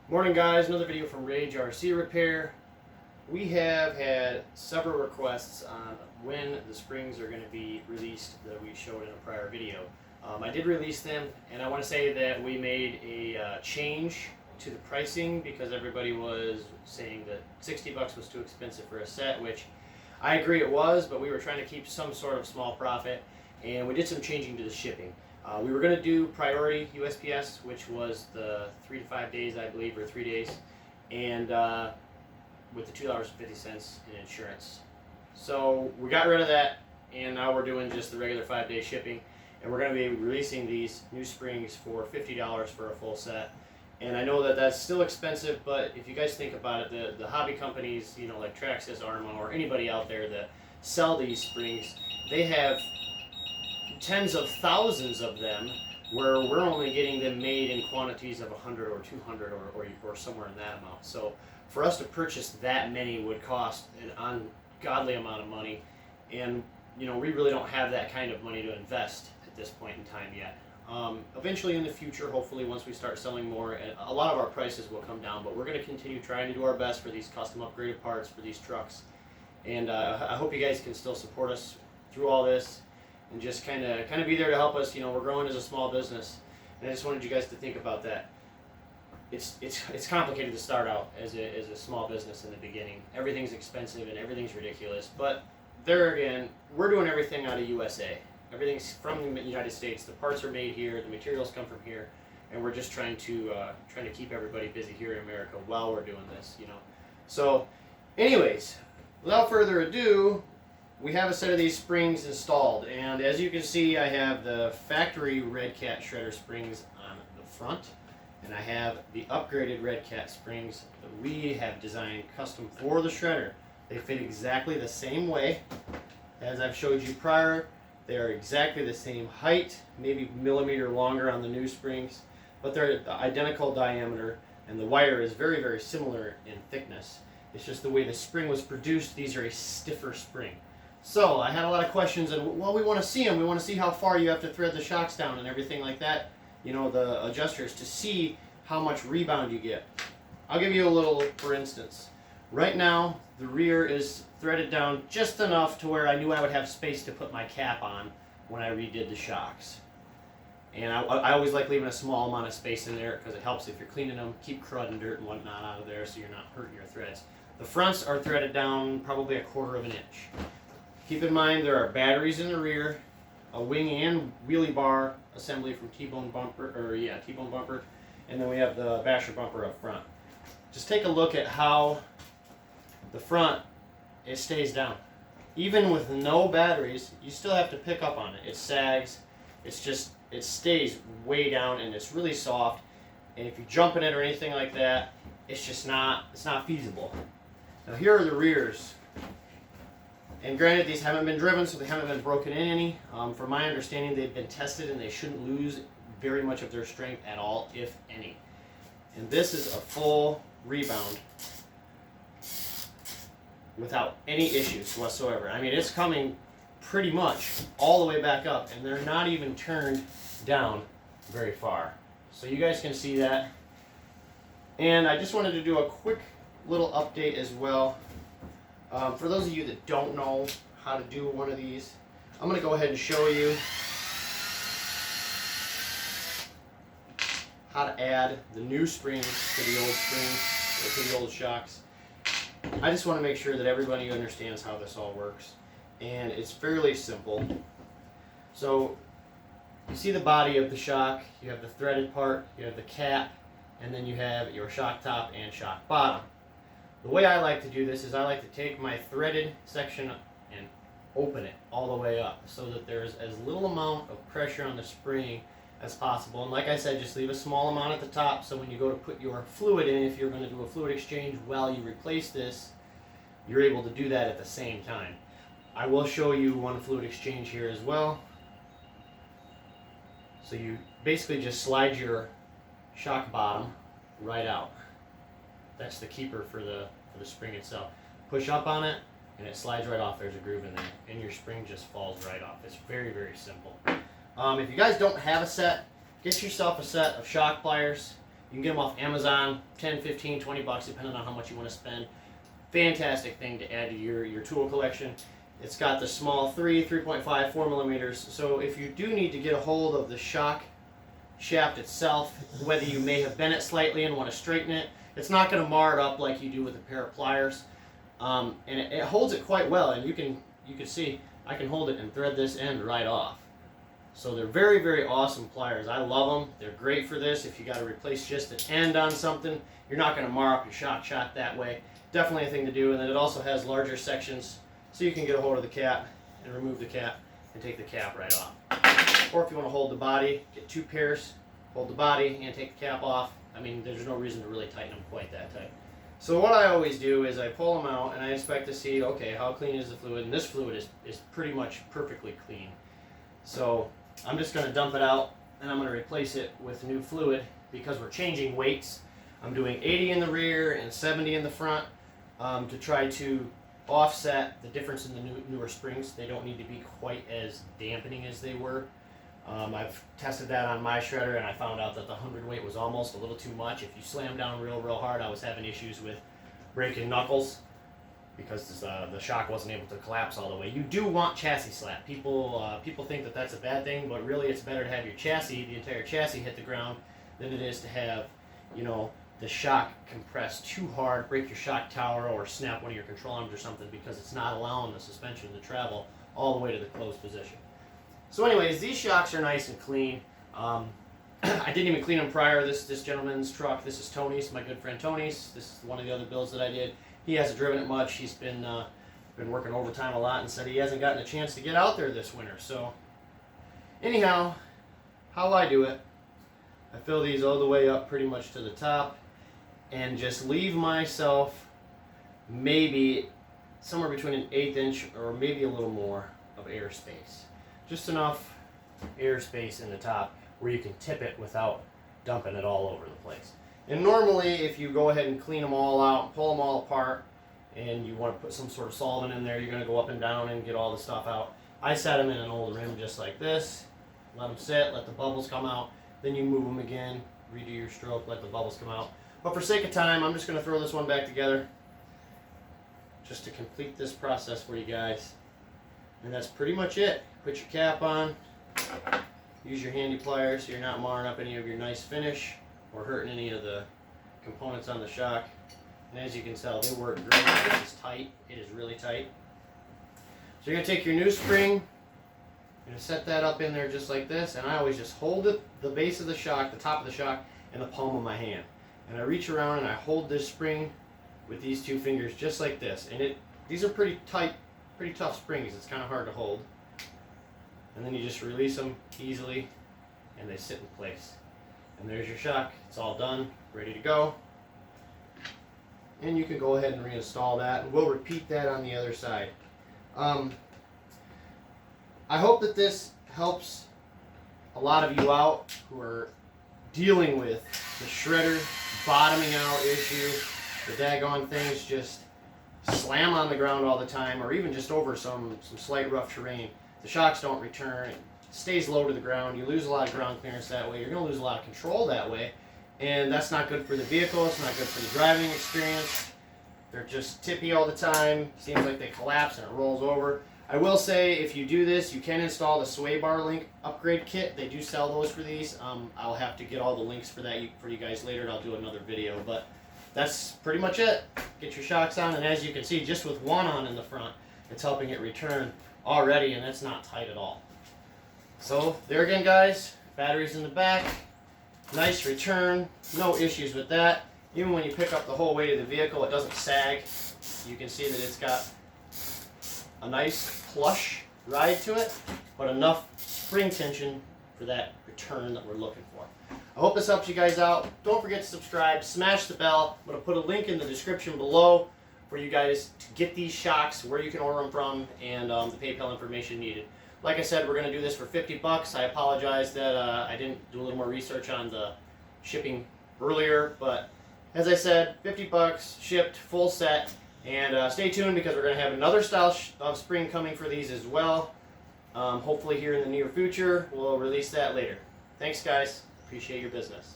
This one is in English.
Morning guys, another video from RageRCRepair. We have had several requests on when the springs are going to be released that we showed in a prior video. I did release them, and I want to say that we made a change to the pricing because everybody was saying that 60 bucks was too expensive for a set, which I agree it was, but we were trying to keep some sort of small profit, and we did some changing to the shipping. We were going to do priority USPS, which was the 3 to 5 days, I believe, or 3 days, and with the $2.50 in insurance. So we got rid of that, and now we're doing just the regular 5-day shipping, and we're going to be releasing these new springs for $50 for a full set. And I know that that's still expensive, but if you guys think about it, the hobby companies, you know, like Traxxas, Arma, or anybody out there that sell these springs, they have tens of thousands of them, where we're only getting them made in quantities of 100 or 200 or somewhere in that amount. So for us to purchase that many would cost an ungodly amount of money, and you know, we really don't have that kind of money to invest at this point in time yet. Eventually in the future, hopefully once we start selling more, a lot of our prices will come down, but we're going to continue trying to do our best for these custom upgraded parts for these trucks. And I hope you guys can still support us through all this, and just kind of be there to help us. You know, we're growing as a small business, and I just wanted you guys to think about that. It's complicated to start out as a small business in the beginning. Everything's expensive and everything's ridiculous. But there again, we're doing everything out of USA. Everything's from the United States. The parts are made here. The materials come from here, and we're just trying to keep everybody busy here in America while we're doing this. You know. So, anyways, without further ado, we have a set of these springs installed, and as you can see, I have the factory Red Cat shredder springs on the front, and I have the upgraded Red Cat springs that we have designed custom for the shredder. They fit exactly the same way as I've showed you prior. They are exactly the same height, maybe a millimeter longer on the new springs, but they're the identical diameter, and the wire is very, very similar in thickness. It's just the way the spring was produced. These are a stiffer spring. So I had a lot of questions, and well, we want to see them. We want to see how far you have to thread the shocks down and everything like that. You know, the adjusters, to see how much rebound you get. I'll give you a little, for instance. Right now, the rear is threaded down just enough to where I knew I would have space to put my cap on when I redid the shocks. And I always like leaving a small amount of space in there because it helps if you're cleaning them, keep crud and dirt and whatnot out of there so you're not hurting your threads. The fronts are threaded down probably 1/4 of an inch. Keep in mind there are batteries in the rear, a wing and wheelie bar assembly from T-Bone bumper, T-Bone bumper, and then we have the basher bumper up front. Just take a look at how the front, it stays down. Even with no batteries, you still have to pick up on it. It sags, it stays way down, and it's really soft, and if you jump in it or anything like that, it's not feasible. Now here are the rears. And granted, these haven't been driven, so they haven't been broken in any. From my understanding, they've been tested, and they shouldn't lose very much of their strength at all, if any. And this is a full rebound without any issues whatsoever. I mean, it's coming pretty much all the way back up, and they're not even turned down very far. So you guys can see that. And I just wanted to do a quick little update as well. For those of you that don't know how to do one of these, I'm going to go ahead and show you how to add the new springs to the old springs, or to the old shocks. I just want to make sure that everybody understands how this all works, and it's fairly simple. So you see the body of the shock, you have the threaded part, you have the cap, and then you have your shock top and shock bottom. The way I like to do this is I like to take my threaded section and open it all the way up so that there's as little amount of pressure on the spring as possible. And like I said, just leave a small amount at the top so when you go to put your fluid in, if you're going to do a fluid exchange while you replace this, you're able to do that at the same time. I will show you one fluid exchange here as well. So you basically just slide your shock bottom right out. That's the keeper for the spring itself. Push up on it, and it slides right off. There's a groove in there, and your spring just falls right off. It's very, very simple. If you guys don't have a set, get yourself a set of shock pliers. You can get them off Amazon, 10, 15, 20 bucks, depending on how much you want to spend. Fantastic thing to add to your tool collection. It's got the small 3.5, 4 millimeters. So if you do need to get a hold of the shock shaft itself, whether you may have bent it slightly and want to straighten it, it's not going to mar it up like you do with a pair of pliers. And it holds it quite well, and you can see I can hold it and thread this end right off. So they're very, very awesome pliers. I love them. They're great for this. If you got to replace just an end on something, you're not going to mar up your shock shaft that way. Definitely a thing to do. And then it also has larger sections, so you can get a hold of the cap and remove the cap and take the cap right off. Or if you want to hold the body, get 2 pairs, hold the body and take the cap off. I mean, there's no reason to really tighten them quite that tight. So what I always do is I pull them out and I inspect to see, okay, how clean is the fluid? And this fluid is pretty much perfectly clean. So I'm just going to dump it out and I'm going to replace it with new fluid because we're changing weights. I'm doing 80 in the rear and 70 in the front to try to offset the difference in the newer springs. They don't need to be quite as dampening as they were. I've tested that on my shredder and I found out that the 100 weight was almost a little too much. If you slam down real hard, I was having issues with breaking knuckles because the shock wasn't able to collapse all the way. You do want chassis slap. People think that that's a bad thing, but really it's better to have your chassis, the entire chassis, hit the ground than it is to have, you know, the shock compress too hard, break your shock tower, or snap one of your control arms or something, because it's not allowing the suspension to travel all the way to the closed position. So anyways, these shocks are nice and clean. I didn't even clean them prior. This gentleman's truck, this is Tony's, my good friend Tony's. This is one of the other builds that I did. He hasn't driven it much. He's been working overtime a lot and said he hasn't gotten a chance to get out there this winter. So anyhow, how I do it, I fill these all the way up pretty much to the top and just leave myself maybe somewhere between an 1/8 inch or maybe a little more of airspace. Just enough airspace in the top where you can tip it without dumping it all over the place. And normally if you go ahead and clean them all out, pull them all apart, and you want to put some sort of solvent in there, you're going to go up and down and get all the stuff out. I set them in an old rim just like this, let them sit, let the bubbles come out, then you move them again, redo your stroke, let the bubbles come out. But for sake of time, I'm just going to throw this one back together just to complete this process for you guys. And that's pretty much it. Put your cap on, use your handy pliers so you're not marring up any of your nice finish or hurting any of the components on the shock. And as you can tell, they work great. This is tight. It is really tight. So you're going to take your new spring, you're going to set that up in there just like this, and I always just hold it, the base of the shock, the top of the shock, in the palm of my hand. And I reach around and I hold this spring with these 2 fingers just like this. And these are pretty tight, pretty tough springs. It's kind of hard to hold. And then you just release them easily and they sit in place. And there's your shock. It's all done, ready to go. And you can go ahead and reinstall that, and we'll repeat that on the other side. I hope that this helps a lot of you out who are dealing with the shredder bottoming out issue. The daggone things just slam on the ground all the time, or even just over some slight rough terrain. The shocks don't return. It stays low to the ground. You lose a lot of ground clearance that way. You're going to lose a lot of control that way. And that's not good for the vehicle. It's not good for the driving experience. They're just tippy all the time. Seems like they collapse and it rolls over. I will say, if you do this, you can install the sway bar link upgrade kit. They do sell those for these. I'll have to get all the links for that for you guys later, and I'll do another video. But that's pretty much it. Get your shocks on, and as you can see, just with one on in the front, it's helping it return already, and it's not tight at all. So there again, guys, batteries in the back, nice return, no issues with that. Even when you pick up the whole weight of the vehicle, it doesn't sag. You can see that it's got a nice plush ride to it, but enough spring tension for that return that we're looking for. I hope this helps you guys out. Don't forget to subscribe, smash the bell. I'm going to put a link in the description below for you guys to get these shocks, where you can order them from, and the PayPal information needed. Like I said, we're going to do this for 50 bucks. I apologize that I didn't do a little more research on the shipping earlier, but as I said, 50 bucks, shipped, full set. And stay tuned, because we're going to have another style of spring coming for these as well. Hopefully here in the near future. We'll release that later. Thanks, guys. Appreciate your business.